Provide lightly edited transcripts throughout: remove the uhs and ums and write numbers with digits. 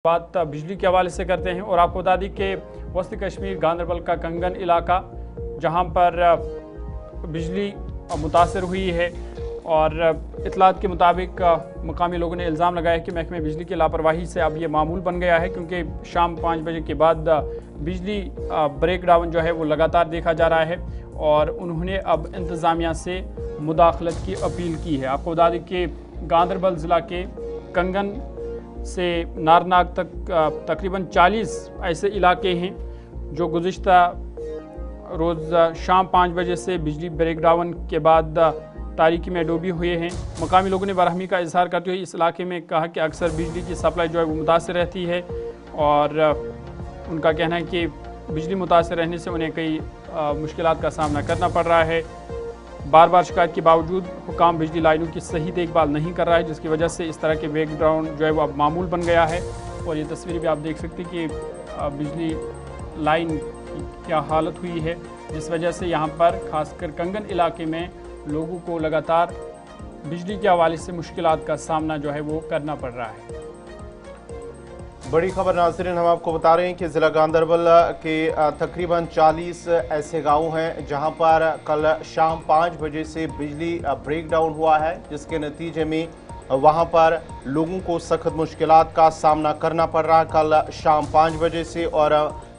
बात बिजली के हवाले से करते हैं और आपको बता दी कि वस्ती कश्मीर गांदरबल का कंगन इलाका जहां पर बिजली मुतासर हुई है और इतलात के मुताबिक मकामी लोगों ने इल्ज़ाम लगाया कि महकमे बिजली की लापरवाही से अब ये मामूल बन गया है, क्योंकि शाम 5 बजे के बाद बिजली ब्रेक डाउन जो है वो लगातार देखा जा रहा है और उन्होंने अब इंतज़ामिया से मुदाखलत की अपील की है। आपको बता दें कि गांदरबल ज़िला के कंगन से नारनाग तक तकरीबन 40 ऐसे इलाके हैं जो गुज़िश्ता रोज़ शाम 5 बजे से बिजली ब्रेक डाउन के बाद तारीकी में डूबे हुए हैं। मकामी लोगों ने बरहमी का इजहार करते हुए इस इलाके में कहा कि अक्सर बिजली की सप्लाई जो है वो मुतासर रहती है और उनका कहना है कि बिजली मुतासर रहने से उन्हें कई मुश्किलात का सामना करना पड़ रहा है। बार बार शिकायत के बावजूद हुकाम बिजली लाइनों की सही देखभाल नहीं कर रहा है, जिसकी वजह से इस तरह के ब्रेक डाउन जो है वो अब मामूल बन गया है। और ये तस्वीरें भी आप देख सकते हैं कि बिजली लाइन की क्या हालत हुई है, जिस वजह से यहाँ पर खासकर कंगन इलाके में लोगों को लगातार बिजली के हवाले से मुश्किलात का सामना जो है वो करना पड़ रहा है। बड़ी खबर नाज़रीन, हम आपको बता रहे हैं कि ज़िला गांदरबल के तकरीबन 40 ऐसे गांव हैं जहां पर कल शाम 5 बजे से बिजली ब्रेक डाउन हुआ है, जिसके नतीजे में वहां पर लोगों को सख्त मुश्किलात का सामना करना पड़ रहा है कल शाम 5 बजे से। और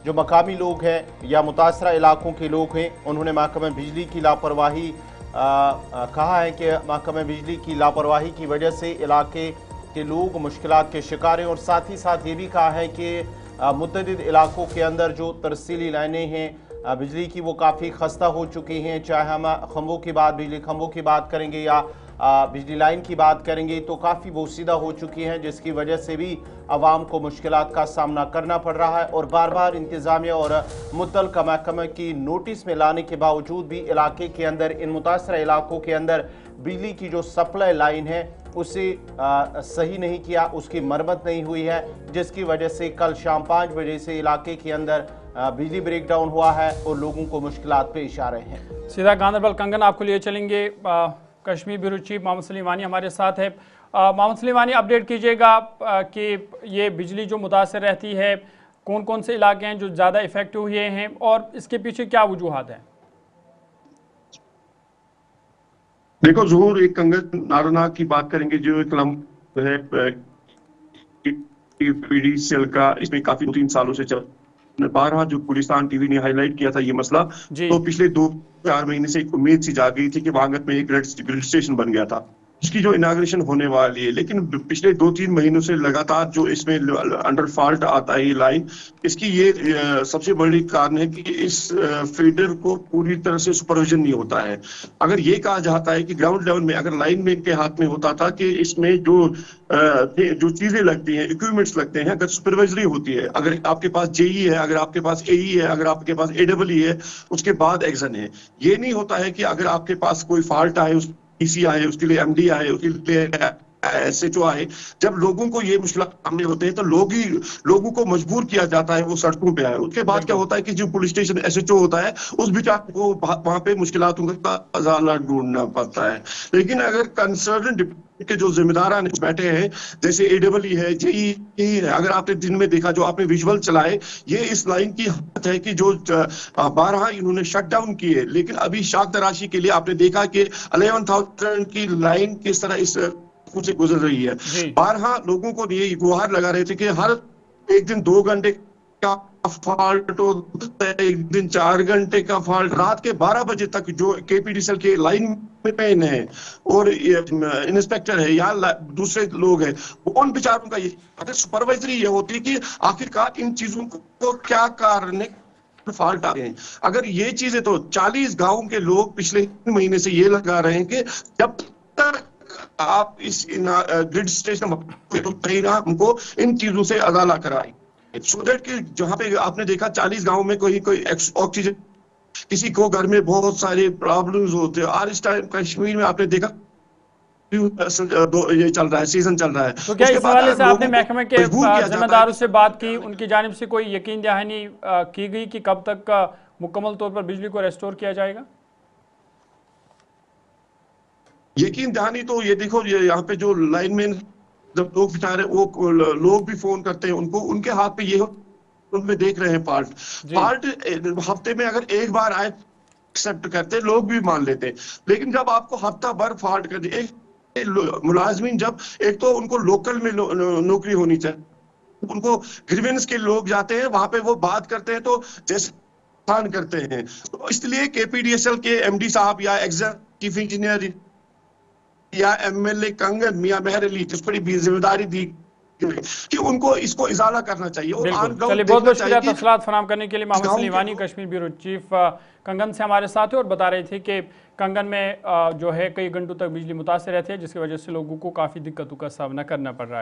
जो मकामी लोग हैं या मुतासरा इलाकों के लोग हैं, उन्होंने महकमे बिजली की लापरवाही कहा है कि महकमे बिजली की लापरवाही की वजह से इलाके के लोग मुश्किलात के शिकार हैं। और साथ ही साथ ये भी कहा है कि मुतअद्दिद इलाकों के अंदर जो तरसीली लाइनें हैं बिजली की वो काफ़ी खस्ता हो चुकी हैं। चाहे हम खंभों की बात, बिजली खंभों की बात करेंगे या बिजली लाइन की बात करेंगे तो काफ़ी बोसीदा हो चुकी हैं, जिसकी वजह से भी आवाम को मुश्किलात का सामना करना पड़ रहा है। और बार बार इंतज़ामिया और मुतल्लिका महकमे की नोटिस में लाने के बावजूद भी इलाके के अंदर, इन मुतासरा इलाकों के अंदर बिजली की जो सप्लाई लाइन है उसे सही नहीं किया, उसकी मरम्मत नहीं हुई है, जिसकी वजह से कल शाम 5 बजे से इलाके के अंदर बिजली ब्रेक डाउन हुआ है और लोगों को मुश्किलात पेश आ रहे हैं। सीधा गांदरबल कंगन आपको लिए चलेंगे। कश्मीर ब्यूरो चीफ मोहम्मद सलीमानी हमारे साथ है। मोहम्मद सलीमानी, अपडेट कीजिएगा कि ये बिजली जो मुतासर रहती है, कौन कौन से इलाके हैं जो ज़्यादा इफेक्ट हुए हैं और इसके पीछे क्या वजूहात हैं? देखो ज़हूर, एक कंगन नारनाग की बात करेंगे जो एक लम्ब है पीडीसीएल का, इसमें काफी 2-3 सालों से चल 12 जो गुलिस्तान टीवी ने हाईलाइट किया था ये मसला, तो पिछले 2-4 महीने से एक उम्मीद सी जाग गई थी कि वांगत में एक ग्रिड स्टेशन बन गया था, इसकी जो इनाग्रेशन होने वाली है। लेकिन पिछले 2-3 महीनों से लगातार जो इसमें अंडर फॉल्ट आता है ये लाइन, इसकी ये सबसे बड़ी कारण है कि इस फीडर को पूरी तरह से सुपरविजन नहीं होता है। अगर ये कहा जाता है कि ग्राउंड लेवल में अगर लाइन मैन के हाथ में होता था कि इसमें जो चीजें लगती हैं, इक्विपमेंट्स लगते हैं, अगर सुपरवाइजरी होती है, अगर आपके पास जेई है, अगर आपके पास एई है, अगर आपके पास एडब्ल्यू है, उसके बाद एक्शन है। ये नहीं होता है कि अगर आपके पास कोई फॉल्ट आए, पीसी आए, उसके लिए एमडी आए, उसके लिए एसएचओ आए, जब लोगों को ये मुश्किल सामने होते हैं तो लोगों को मजबूर किया जाता है वो सड़कों पे आए। उसके बाद क्या होता है कि जो पुलिस स्टेशन एसएचओ होता है उस बेचारे को वहां पे मुश्किलातों का अजाला ढूंढना पड़ता है। लेकिन अगर कंसर्न के जो जिम्मेदार बैठे हैं, जैसे एडब्ल्यू है, जेई है, अगर आपने दिन में देखा, जो आपने विजुअल चलाए, ये इस लाइन की हालत है कि जो 12 इन्होंने शट डाउन किए, लेकिन अभी शाख तराशी के लिए आपने देखा कि 11,000 की लाइन किस तरह इस से गुजर रही है। 12 लोगों को ये गुहार लगा रहे थे कि हर एक दिन 2 घंटे का फॉल्ट होता है, एक दिन 4 घंटे का फॉल्ट, रात के 12 बजे तक जो केपीडीसीएल के लाइन में पेन है और इंस्पेक्टर है या दूसरे लोग हैं, उन बेचारों का ये सुपरवाइजरी ये होती है कि आखिरकार इन चीजों को क्या कारण फॉल्ट आ रहे हैं। अगर ये चीजें, तो 40 गांव के लोग पिछले महीने से ये लगा रहे हैं कि जब तक आप इस ग्रिड स्टेशन हमको इन चीजों से अदाला कराई, सो दैट कि जहां पे आपने देखा 40 गांव में कोई ऑक्सीजन, किसी को घर में बहुत सारे प्रॉब्लम्स होते हैं। और इस टाइम कश्मीर में आपने देखा ये चल रहा है, सीजन चल रहा है। तो क्या इस हवाले से आपने महकमे के जिम्मेदारों से बात की, उनकी जानिब से कोई यकीन दहानी की गई कि कब तक मुकम्मल तौर पर बिजली को रेस्टोर किया जाएगा? यकीन दहानी तो ये देखो, ये यहाँ पे जो लाइनमैन जब लोग बेचारे वो लोग भी फोन करते हैं उनको, उनके हाथ पे ये उनमें देख रहे हैं फॉल्ट हफ्ते में अगर एक बार आए एक्सेप्ट करते, लोग भी मान लेते। लेकिन जब आपको हफ्ता भर फॉल्ट कर दिए, मुलाजमीन जब एक तो उनको लोकल में नौकरी होनी चाहिए, उनको ग्रीवेंस के लोग जाते हैं वहां पे वो बात करते हैं तो जैसे करते हैं। तो इसलिए केपीडीएसएल के एमडी साहब या एग्जीक्यूटिव इंजीनियर या एमएलए कंगन मियां मेहर अली, जिस बड़ी जिम्मेदारी दी कि उनको इसको इजाला करना चाहिए। और चलिए, बहुत बहुत शुक्रिया तफसीलात फराहम करने के लिए। मोहम्मद सलीमानी, कश्मीर ब्यूरो चीफ कंगन से हमारे साथ है और बता रहे थे कि कंगन में जो है कई घंटों तक बिजली मुतासर रहती है, जिसकी वजह से लोगों को काफ़ी दिक्कतों का सामना करना पड़ रहा है।